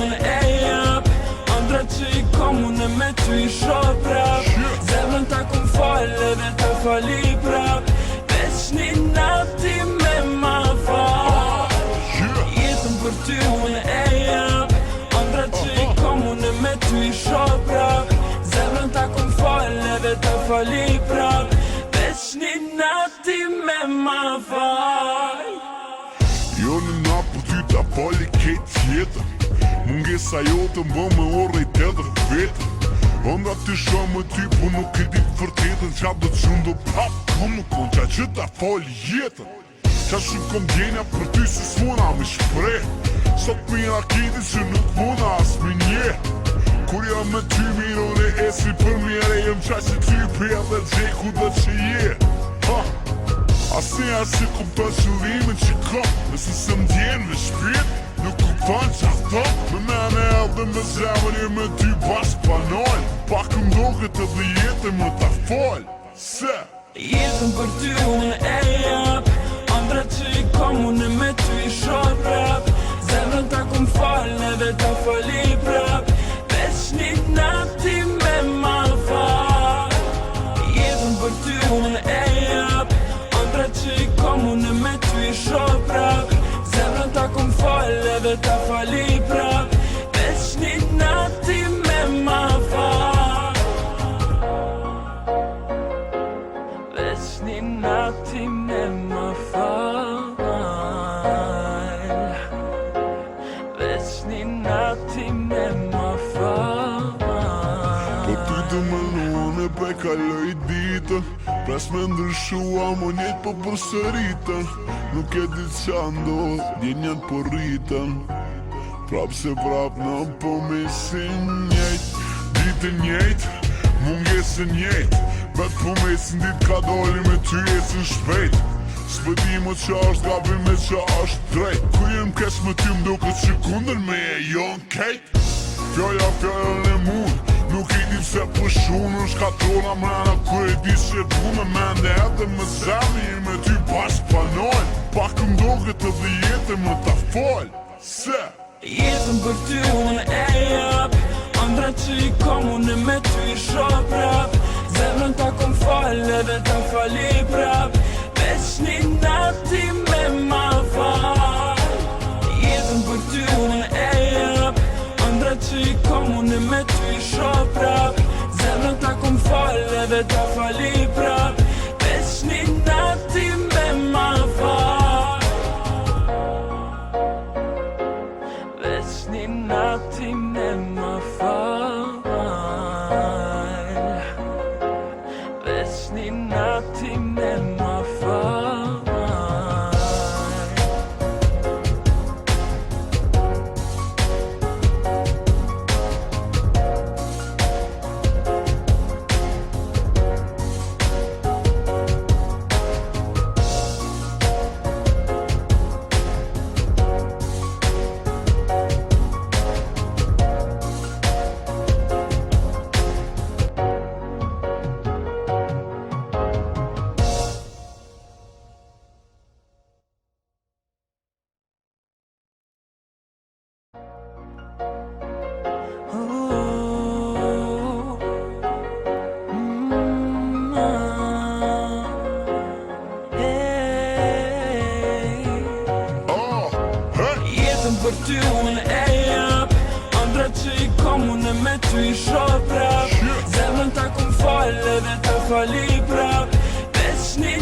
unë e jap Andra që i kom unë me ty i shoh prap Zemrën ta kum falë edhe ta fali prap Veç një nati me ma fal Jetën për ty unë e jap Andra që i kom unë me ty i shoh prap Zemrën ta kum falë edhe ta fali prap Veç një nati me ma fal Jo në na për ty ta fali kejt tjetër Mungesa jote më me orë i tjetër vetër Onda të shoh më ty po nuk e dit vërtetën Qa do që ndo pap kom nuk kon qa që ta fali jetër Qa shumë kom djenja për ty se s'mona me shprej Sot me raketit që nuk mona as me nje Kur jam me ty miron e esi për mjere Jem qa që ty për dhe gjej ku dhe që je Asnjëherë si kupton qëllimin që kom Nëse se m'djen me shpirt Nuk kupton qa thom Me mene edhe me zemër me ty bashk panojnë Pak m'doket edhe jetën më ta fol Se Jetën për ty unë e jap Andra që i kom unë me ty i shoh prap Zemrën ta kum falë edhe ta fali prap Veç një nati me ma fal Jetën për ty unë e jap Andra që i kom unë me ty i shoh prap Zemrën ta kum falë edhe ta fali prap Veç një nati me ma fal Veç një nati me ma fal Veç një nati me ma fal Po ty të më luan e pe kaloj ditën Pres me ndryshua më njët po përsëritën Nuk e di qa ndodh, djenjat po rritën Prap se prap në po mesin njejt Ditën njejt, mungesën njejt Bet po mesin dit ka doli me ty esin shpejt S'pëdi më qa është gabim me qa është drejt Kur jem kesh me ty m'duket që kunder me e jon kejt Fjolla fjallën e mund Nuk i di pse për shunën shkatrona mrena Kur e di që du me mende edhe me zemri me ty bashk panojnë Pak m'doket edhe jetën më ta fol Se Jetën për ty unë e jap Andra që i kom unë me ty i shoh prap Zemrën ta kum falë edhe ta fali prap Veç një nati me ma fal Jetën për ty unë e jap Andra që i kom unë me ty i shoh prap Zemrën ta kum falë edhe ta fali prap Veç një nati me ma fal Veç një nati me ma fal Veç një nati me ma fal Për ty unë e jap Andra që i kom unë me ty i shoh prap Zemrën ta kum falë edhe ta fali prap Veç një